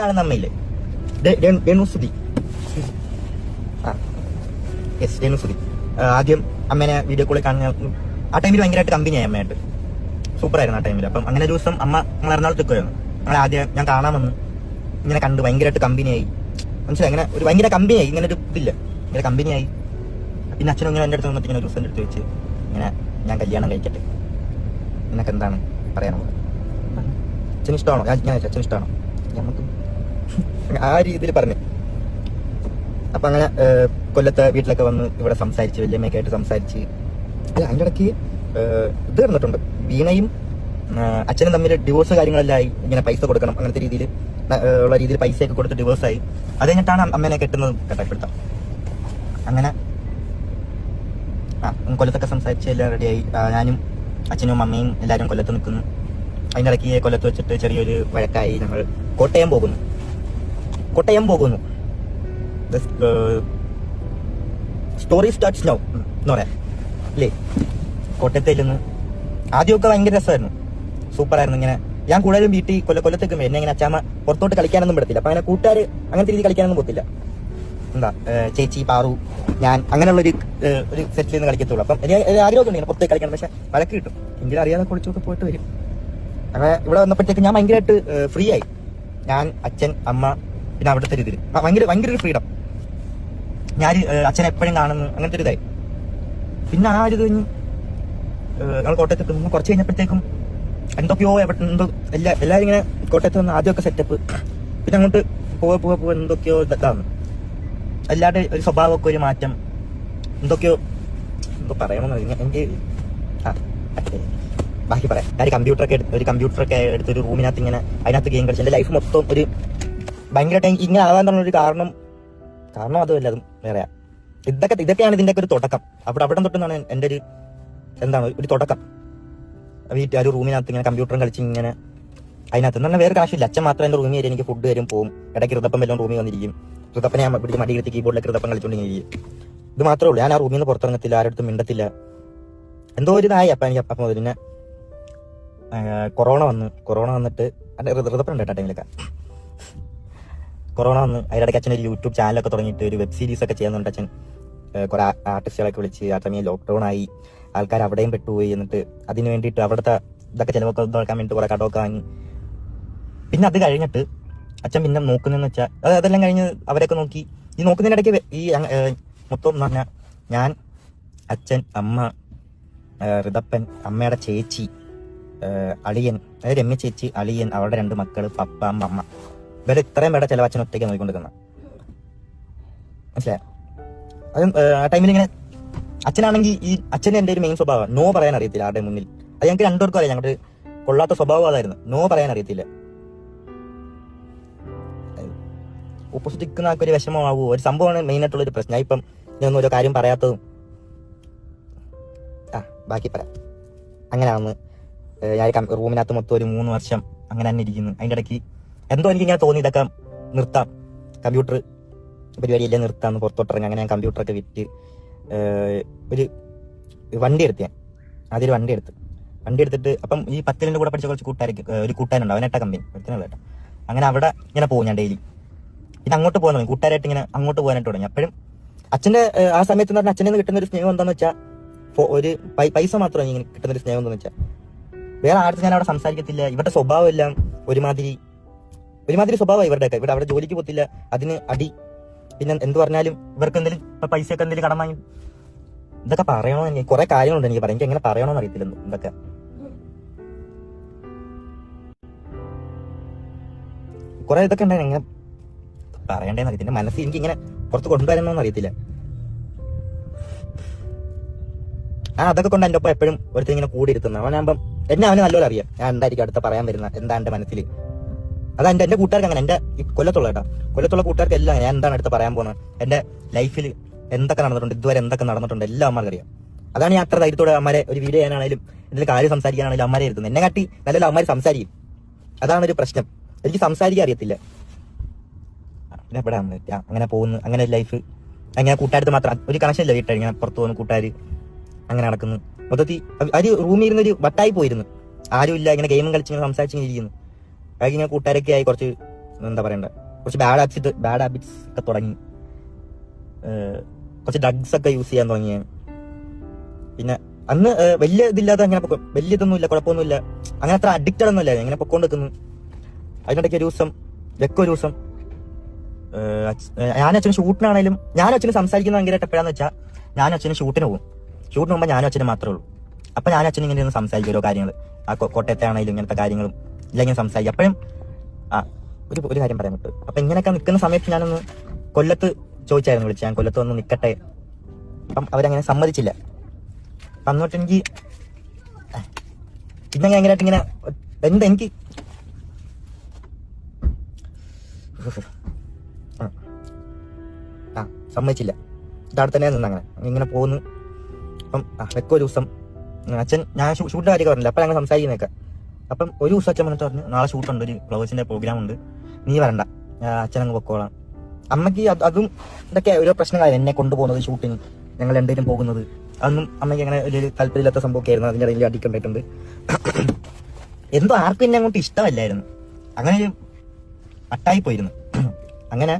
കാണുന്ന അമ്മയില്ലേ രേണുസുതി, രേണുസുതി ആദ്യം അമ്മേനെ വീഡിയോ കോളിൽ കാണുന്ന ആ ടൈമിൽ ഭയങ്കരമായിട്ട് കമ്പനിയായി അമ്മയായിട്ട്, സൂപ്പറായിരുന്നു ആ ടൈമിൽ. അപ്പം അങ്ങനെ ഒരു ദിവസം അമ്മ ഞങ്ങൾ എറണാകുളത്ത് നിൽക്കുമായിരുന്നു. ഞങ്ങൾ ആദ്യം ഞാൻ കാണാമെന്ന് ഇങ്ങനെ കണ്ട് ഭയങ്കരമായിട്ട് കമ്പനിയായി, മനസ്സിലായി. അങ്ങനെ ഒരു ഭയങ്കര കമ്പനിയായി, ഇങ്ങനെ ഒരു ഇതില്ല, ഇങ്ങനെ കമ്പനിയായി. പിന്നെ അച്ഛനും ഇങ്ങനെ എൻ്റെ അടുത്ത് വന്നിട്ട് ഇങ്ങനെ ഒരു ദിവസം എടുത്ത് വെച്ച് ഇങ്ങനെ ഞാൻ കല്യാണം കഴിക്കട്ടെ, നിനക്ക് എന്താണ് പറയാനുള്ളത്, അച്ഛന് ഇഷ്ടമാണോ, ഞാൻ അച്ഛന് ഇഷ്ടമാണോ, നമുക്ക് ആ രീതിയിൽ പറഞ്ഞു. അപ്പൊ അങ്ങനെ കൊല്ലത്തെ വീട്ടിലൊക്കെ വന്ന് ഇവിടെ സംസാരിച്ച് വല്യമ്മയൊക്കെ ആയിട്ട് സംസാരിച്ച്, അല്ല അതിൻ്റെ ഇടയ്ക്ക് ഇത് നടന്നിട്ടുണ്ട്. വീണയും അച്ഛനും തമ്മിൽ ഡിവോഴ്സ് കാര്യങ്ങളെല്ലാം ആയി, ഇങ്ങനെ പൈസ കൊടുക്കണം അങ്ങനത്തെ രീതിയിൽ ഉള്ള രീതിയിൽ പൈസയൊക്കെ കൊടുത്ത് ഡിവോഴ്സായി. അത് കഴിഞ്ഞിട്ടാണ് അമ്മേനെ കെട്ടുന്നത് കേട്ടപ്പെടുത്താം. അങ്ങനെ കൊല്ലത്തൊക്കെ സംസാരിച്ച് എല്ലാം റെഡിയായി. ഞാനും അച്ഛനും അമ്മയും എല്ലാവരും കൊല്ലത്ത് നിൽക്കുന്നു. അതിൻ്റെ ഇടയ്ക്ക് കൊല്ലത്ത് വെച്ചിട്ട് ചെറിയൊരു വഴക്കായി. ഞങ്ങൾ കോട്ടയം പോകുന്നു. സ്റ്റോറി സ്റ്റാർട്ട്സ് നൗ എന്ന് പറയാം അല്ലേ. കോട്ടയത്തിൽ നിന്ന് ആദ്യമൊക്കെ ഭയങ്കര രസമായിരുന്നു, സൂപ്പറായിരുന്നു. ഇങ്ങനെ ഞാൻ കൂടുതലും വീട്ടിൽ കൊല്ലത്തേക്ക് എന്നെ ഇങ്ങനെ അച്ഛാമ്മ പുറത്തോട്ട് കളിക്കാനൊന്നും പറ്റത്തില്ല. അപ്പൊ അങ്ങനെ കൂട്ടുകാർ അങ്ങനത്തെ രീതി കളിക്കാനൊന്നും പോത്തില്ല. എന്താ ചേച്ചി, പാറു, ഞാൻ അങ്ങനെയുള്ള ഒരു സെറ്റിൽ നിന്ന് കളിക്കത്തുള്ളൂ. അപ്പം എനിക്ക് ആഗ്രഹമൊക്കെ ഉണ്ട് പുറത്തേക്ക് കളിക്കണം, പക്ഷെ വഴക്ക് കിട്ടും. എങ്കിലും അറിയാതെ കുളിച്ചൊക്കെ പോയിട്ട് വരും. അങ്ങനെ ഇവിടെ വന്നപ്പോഴത്തേക്ക് ഞാൻ ഭയങ്കരമായിട്ട് ഫ്രീ ആയി. ഞാൻ, അച്ഛൻ, അമ്മ, പിന്നെ അവിടുത്തെ രീതിയിൽ ഭയങ്കര ഒരു ഫ്രീഡം. ഞാൻ അച്ഛനെ എപ്പോഴും കാണുന്നു, അങ്ങനത്തെ ഒരു ഇതായി. പിന്നെ ആ ഒരു കഴിഞ്ഞ് ഞങ്ങൾ കോട്ടയത്ത് എത്തുന്നു. കുറച്ച് കഴിഞ്ഞപ്പോഴത്തേക്കും എന്തൊക്കെയോ എല്ലാവരും ഇങ്ങനെ കോട്ടയത്ത് വന്ന് ആദ്യമൊക്കെ സെറ്റപ്പ്, പിന്നെ അങ്ങോട്ട് പോവാ എന്തൊക്കെയോ ഇതാണ്. എല്ലാവരുടെ ഒരു സ്വഭാവമൊക്കെ ഒരു മാറ്റം, എന്തൊക്കെയോ എന്തോ പറയണമെന്ന് എനിക്ക് ബാക്കി പറയാം. ഞാൻ ഒരു കമ്പ്യൂട്ടറൊക്കെ എടുത്തൊരു റൂമിനകത്ത് ഇങ്ങനെ അതിനകത്ത് ഗെയിം കളിച്ചു. എൻ്റെ ലൈഫ് മൊത്തം ഒരു ഭയങ്കരമായിട്ട് ഇങ്ങനെ ആവാൻ പറഞ്ഞൊരു കാരണം അതുമല്ല, അതും വേറെയാ. ഇതൊക്കെയാണ് ഇതിൻ്റെ ഒരു തുടക്കം. അവിടെ തൊട്ടെന്നാണ് എൻ്റെ ഒരു തുടക്കം. വീട്ടിൽ ഒരു റൂമിനകത്ത് ഇങ്ങനെ കമ്പ്യൂട്ടറും കളിച്ച് ഇങ്ങനെ അതിനകത്ത് എന്ന് പറഞ്ഞാൽ വേറെ കാശില്ല. അച്ഛൻ മാത്രം എൻ്റെ റൂമിൽ വരും, എനിക്ക് ഫുഡ് വരും പോവും. ഇടയ്ക്ക് ഋതപ്പം വല്ലതും റൂമിൽ വന്നിരിക്കും. ഋതപ്പനെ ഞാൻ പിടിച്ച് മടിയെടുത്ത് കീബോർഡിലേക്ക് ഋതപ്പം കളിച്ചുകൊണ്ടിരിക്കും. ഇത് മാത്രമേ ഉള്ളൂ. ഞാൻ ആ റൂമിൽ നിന്ന് പുറത്തിറങ്ങത്തില്ല, ആരുടെ മിണ്ടത്തില്ല. എന്തോ ഒരു ഇതായി. അപ്പം മുതൽ പിന്നെ കൊറോണ വന്നിട്ട് ഋതപ്പൻ ഉണ്ട് കേട്ടോ ടൈമിലൊക്കെ. കൊറോണ വന്ന് അതിനിടയ്ക്ക് അച്ഛൻ ഒരു യൂട്യൂബ് ചാനലൊക്കെ തുടങ്ങിയിട്ട് ഒരു വെബ് സീരീസ് ഒക്കെ ചെയ്യുന്നുണ്ട്. അച്ഛൻ കുറെ ആർട്ടിസ്റ്റുകളൊക്കെ വിളിച്ച് ആ സമയം ലോക്ക്ഡൌൺ ആയി, ആൾക്കാർ അവിടെയും പെട്ടുപോയി. എന്നിട്ട് അതിന് വേണ്ടിയിട്ട് അവിടുത്തെ ഇതൊക്കെ ചിലവൊക്കെ നോക്കാൻ വേണ്ടിയിട്ട് കുറെ കടമൊക്കെ വാങ്ങി. പിന്നെ അത് കഴിഞ്ഞിട്ട് അച്ഛൻ പിന്നെ നോക്കുന്നതെന്ന് വെച്ചാൽ അതെല്ലാം കഴിഞ്ഞ് അവരൊക്കെ നോക്കി. ഈ നോക്കുന്നതിനിടയ്ക്ക് ഈ മൊത്തം എന്ന് പറഞ്ഞാൽ ഞാൻ, അച്ഛൻ, അമ്മ, ഋതപ്പൻ, അമ്മയുടെ ചേച്ചി, അളിയൻ, അതായത് രമ്യ ചേച്ചി, അളിയൻ, അവരുടെ 2 മക്കള്, പപ്പ, അമ്മ, ഇവരെ ഇത്രയും പേരുടെ ചിലവ് അച്ഛൻ ഒറ്റയ്ക്ക് നോക്കിക്കൊണ്ടിരുന്ന, മനസ്സിലായ. അത് ആ ടൈമിൽ ഇങ്ങനെ അച്ഛനാണെങ്കിൽ ഈ അച്ഛൻ്റെ എൻ്റെ ഒരു മെയിൻ സ്വഭാവം നോ പറയാൻ അറിയത്തില്ല ആരുടെ മുന്നിൽ. അത് ഞങ്ങൾക്ക് 2 പേർക്കും അറിയാം. ഞങ്ങളുടെ കൊള്ളാത്ത സ്വഭാവം അതായിരുന്നു, നോ പറയാൻ അറിയത്തില്ല. ഓപ്പോസിറ്റ് നിൽക്കുന്ന ആൾക്കൊരു വിഷമമാവുമോ ഒരു സംഭവമാണ് മെയിനായിട്ടുള്ളൊരു പ്രശ്നം. ഞാൻ ഇപ്പം ഇതൊന്നും ഓരോ കാര്യം പറയാത്തതും ബാക്കി പറയാം. അങ്ങനെയാണെന്ന് ഞാൻ റൂമിനകത്ത് മൊത്തം ഒരു 3 വർഷം അങ്ങനെ തന്നെ ഇരിക്കുന്നു. അതിൻ്റെ ഇടയ്ക്ക് എന്തോ എനിക്കിങ്ങനെ തോന്നി ഇതൊക്കെ നിർത്താം, കമ്പ്യൂട്ടർ പരിപാടിയെല്ലാം നിർത്താമെന്ന്, പുറത്തോട്ടിറങ്ങി. അങ്ങനെ ഞാൻ കമ്പ്യൂട്ടറൊക്കെ വിറ്റ് ഒരു വണ്ടി എടുത്ത് ആദ്യം വണ്ടി എടുത്തിട്ട് അപ്പം ഈ 10ന്റെ കൂടെ പഠിച്ച കുറച്ച് ഒരു കൂട്ടുകാരുണ്ട്, അവനായിട്ടാ കമ്പനി എടുത്തിനുള്ള കേട്ടോ. അങ്ങനെ അവിടെ ഇങ്ങനെ പോകും ഞാൻ ഡെയിലി. പിന്നെ അങ്ങോട്ട് പോകാൻ തുടങ്ങി, കൂട്ടുകാരായിട്ട് ഇങ്ങനെ അങ്ങോട്ട് പോകാനായിട്ട് തുടങ്ങി. അപ്പോഴും അച്ഛൻ്റെ ആ സമയത്ത് എന്ന് പറഞ്ഞാൽ അച്ഛനെ കിട്ടുന്ന ഒരു സ്നേഹം എന്താണെന്ന് വെച്ചാൽ ഒരു പൈസ മാത്രമാണ് ഇങ്ങനെ കിട്ടുന്നൊരു സ്നേഹം എന്താണെന്ന് വെച്ചാൽ. വേറെ ആർക്കും ഞാൻ അവിടെ സംസാരിക്കത്തില്ല. ഇവരുടെ സ്വഭാവം എല്ലാം ഒരുമാതിരി സ്വഭാവമായി ഇവരുടെയൊക്കെ. ഇവിടെ അവിടെ ജോലിക്ക് പോകത്തില്ല, അതിന് അടി. പിന്നെ എന്ത് പറഞ്ഞാലും ഇവർക്ക് എന്തെങ്കിലും പൈസയൊക്കെ എന്തെങ്കിലും കടം വാങ്ങി. ഇതൊക്കെ പറയണോ, എനിക്ക് കുറെ കാര്യങ്ങളുണ്ട് എനിക്ക് പറയാം. എനിക്ക് എങ്ങനെ പറയണോന്ന് അറിയത്തില്ല ഇതൊക്കെ. കുറെ ഇതൊക്കെ ഉണ്ടായിരുന്നു, എങ്ങനെ പറയണ്ടേന്ന് അറിയത്തില്ല. മനസ്സിൽ എനിക്ക് ഇങ്ങനെ പുറത്ത് കൊണ്ടുവരണോന്ന് അറിയത്തില്ല. അതൊക്കെ കൊണ്ട് എൻ്റെ ഒപ്പം എപ്പോഴും ഒരുത്തർ ഇങ്ങനെ കൂടി ഇരുത്തുന്ന അവനാകുമ്പം അവന് നല്ലപോലെ അറിയാം ഞാൻ എന്തായിരിക്കും അടുത്ത പറയാൻ വരുന്ന, എന്താ എൻ്റെ മനസ്സിൽ. അതാ എൻ്റെ കൂട്ടുകാർക്ക് അങ്ങനെ, എൻ്റെ കൊല്ലത്തുള്ള കൂട്ടുകാർക്ക് എല്ലാം ഞാൻ എന്താണ് അടുത്ത് പറയാൻ പോകുന്നത്, എൻ്റെ ലൈഫിൽ എന്തൊക്കെ നടന്നിട്ടുണ്ട്, ഇതുവരെ എന്തൊക്കെ നടന്നിട്ടുണ്ട് എല്ലാം അമ്മമാർക്ക് അറിയാം. അതാണ് ഞാൻ അത്ര ധൈര്യത്തോടെ അമ്മരെ ഒരു വീഡിയോ ചെയ്യാനാണെങ്കിലും എന്തെങ്കിലും കാര്യം സംസാരിക്കാനാണെങ്കിലും അമ്മരെ ഇരുത്തുന്നത്. എന്നെ കാട്ടി നല്ലല്ലോ അമ്മമാർ സംസാരിക്കും. അതാണ് ഒരു പ്രശ്നം, എനിക്ക് സംസാരിക്കാൻ അറിയത്തില്ല. പിന്നെ എവിടെ അങ്ങനെ പോകുന്നു, അങ്ങനെ ലൈഫ് അങ്ങനെ കൂട്ടുകാരത്ത് മാത്രം ഒരു കണക്ഷൻ ഇല്ല. വീട്ടിൽ ഇങ്ങനെ പുറത്തു പോകുന്നു കൂട്ടുകാർ, അങ്ങനെ നടക്കുന്നു. മൊത്തത്തിൽ ഒരു റൂമിൽ ഇരുന്നൊരു വട്ടായി പോയിരുന്നു, ആരും ഇല്ല. ഇങ്ങനെ ഗെയിമും കളിച്ചിങ്ങനെ സംസാരിച്ചിങ്ങനെ ഇരിക്കുന്നു. അതൊക്കെ ഇങ്ങനെ കൂട്ടുകാരൊക്കെ ആയി കുറച്ച് എന്താ പറയണ്ട, കുറച്ച് ബാഡ് ഹാബിറ്റ്സ് ഒക്കെ തുടങ്ങി. കുറച്ച് ഡ്രഗ്സ് ഒക്കെ യൂസ് ചെയ്യാൻ തുടങ്ങി. പിന്നെ അന്ന് വലിയ ഇതില്ലാതെ അങ്ങനെ വലിയ ഇതൊന്നുമില്ല, കുഴപ്പമൊന്നുമില്ല, അങ്ങനെ അത്ര അഡിക്റ്റഡ് ഒന്നുമില്ല, ഇങ്ങനെ പൊക്കോണ്ട് നിൽക്കുന്നു. അതിനിടയ്ക്ക് ഒരു ദിവസം ഞാനും അച്ഛനും ഷൂട്ടിനാണേലും ഞാനും അച്ഛനും സംസാരിക്കുന്ന ഭയങ്കരമായിട്ട് എപ്പോഴാന്ന് വെച്ചാൽ ഞാനും അച്ഛനും ഷൂട്ടിന് പോകുമ്പോൾ ഞാനും അച്ഛനും മാത്രമേ ഉള്ളൂ. അപ്പൊ ഞാനും അച്ഛനും ഇങ്ങനെ ഒന്ന് സംസാരിക്കും ഓരോ കാര്യങ്ങൾ, ആ കോട്ടയത്തെ ആണെങ്കിലും ഇങ്ങനത്തെ കാര്യങ്ങളും ഇല്ലെങ്കിൽ സംസാരിക്കും. അപ്പോഴും ഒരു കാര്യം പറയാൻ പറ്റും. അപ്പൊ ഇങ്ങനെയൊക്കെ നിൽക്കുന്ന സമയത്ത് ഞാനൊന്ന് കൊല്ലത്ത് ചോദിച്ചായിരുന്നു, വിളിച്ച് ഞാൻ കൊല്ലത്ത് വന്ന് നിൽക്കട്ടെ. അപ്പം അവരങ്ങനെ സമ്മതിച്ചില്ല. അന്നോട്ട് എനിക്ക് പിന്നെ ഭയങ്കരമായിട്ട് ഇങ്ങനെ എനിക്ക് സമ്മതിച്ചില്ല. ഇതവിടെ തന്നെ നിന്ന് അങ്ങനെ ഇങ്ങനെ പോകുന്നു. അപ്പം വെക്കോ ഒരു ദിവസം അച്ഛൻ, ഞാൻ ഷൂട്ടിന്റെ കാര്യം പറഞ്ഞില്ല, അപ്പം ഞങ്ങൾ സംസാരിക്കുന്നേക്കാം. അപ്പം ഒരു ദിവസം അച്ഛൻ വന്നിട്ട് പറഞ്ഞു, നാളെ ഷൂട്ടുണ്ട്, ഒരു ഫ്ലവേഴ്സിന്റെ പ്രോഗ്രാം ഉണ്ട്, നീ വരണ്ട, അച്ഛനങ്ങ് പൊക്കോളാം. അമ്മയ്ക്ക് അതും ഇതൊക്കെ ഓരോ പ്രശ്നങ്ങളായിരുന്നു, എന്നെ കൊണ്ടുപോകുന്നത് ഷൂട്ടിന്, ഞങ്ങൾ രണ്ടുപേരും പോകുന്നത്. അതൊന്നും അമ്മയ്ക്ക് അങ്ങനെ വലിയൊരു താല്പര്യമില്ലാത്ത സംഭവമൊക്കെ ആയിരുന്നു. അതിൻ്റെ ഇടയിൽ അടിക്കണ്ടായിട്ടുണ്ട്. എന്തോ ആർക്കും എന്നെ അങ്ങോട്ട് ഇഷ്ടമല്ലായിരുന്നു, അങ്ങനെ ഒരു അട്ടായി പോയിരുന്നു. അങ്ങനെ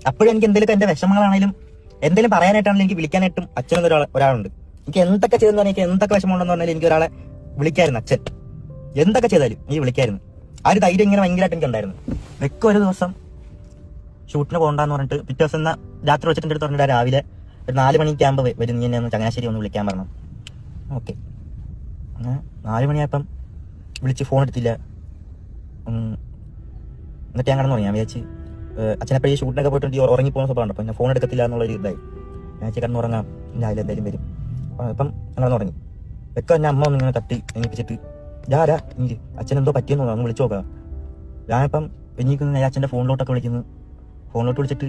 അപ്പോഴും എനിക്ക് എന്തെങ്കിലും എന്റെ വിഷമങ്ങളാണെങ്കിലും എന്തെങ്കിലും പറയാനായിട്ടാണെങ്കിലും എനിക്ക് വിളിക്കാനായിട്ടും അച്ഛനൊന്നും ഒരാളുണ്ട്. എനിക്ക് എന്തൊക്കെ ചെയ്തെന്ന് പറഞ്ഞാൽ, എനിക്ക് എന്തൊക്കെ വിഷമമുണ്ടെന്ന് പറഞ്ഞാൽ എനിക്ക് ഒരാളെ വിളിക്കായിരുന്നു. അച്ഛൻ എന്തൊക്കെ ചെയ്താലും എനിക്ക് വിളിക്കായിരുന്നു. ആ ഒരു ധൈര്യം ഇങ്ങനെ ഭയങ്കരമായിട്ട് എനിക്ക് ഉണ്ടായിരുന്നു. വെക്ക ഒരു ദിവസം ഷൂട്ടിന് പോകണ്ടെന്ന് പറഞ്ഞിട്ട് പിറ്റേ ദിവസം രാത്രി വെച്ചിട്ട് എൻ്റെ അടുത്ത് പറഞ്ഞിട്ട് രാവിലെ ഒരു 4 മണിക്കാകുമ്പോൾ വരും, നീ എന്നെ ഒന്ന് ചങ്ങനാശ്ശേരി ഒന്ന് വിളിക്കാൻ പറഞ്ഞു. ഓക്കെ, അങ്ങനെ 4 മണിയായപ്പം വിളിച്ച് ഫോൺ എടുത്തില്ല. എന്നിട്ട് ഞാൻ കിടന്നു. ഞാൻ വിചാരിച്ച് അച്ഛനെപ്പോഴും ഈ ഷൂട്ടിനൊക്കെ പോയിട്ട് ഉറങ്ങിപ്പോകുന്ന സ്വഭാവമുണ്ട്. അപ്പം ഞാൻ ഫോൺ എടുക്കത്തില്ല എന്നുള്ളൊരു ഇതായി. ഞാൻ കിടന്നുറങ്ങാം, രാവിലെ എന്തായാലും വരും. അപ്പം അങ്ങനെ ഉറങ്ങി. വെക്ക എന്നെ അമ്മ ഒന്നിങ്ങനെ തട്ടി എണീപ്പിച്ചിട്ട്, ഞാരാ എനിക്ക് അച്ഛനെന്തോ പറ്റിയെന്ന് തോന്നുന്നു, ഒന്ന് വിളിച്ചു നോക്കാം. ഞാനിപ്പം എണീക്കുന്ന അച്ഛൻ്റെ ഫോണിലോട്ടൊക്കെ വിളിക്കുന്നു. ഫോണിലോട്ട് വിളിച്ചിട്ട്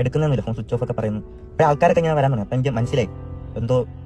എടുക്കുന്നില്ല, ഫോൺ സ്വിച്ച് ഓഫ് ഒക്കെ പറയുന്നു. അപ്പം ആൾക്കാരൊക്കെ ഞാൻ വരാൻ തുടങ്ങി. അപ്പം എനിക്ക് മനസ്സിലായി എന്തോ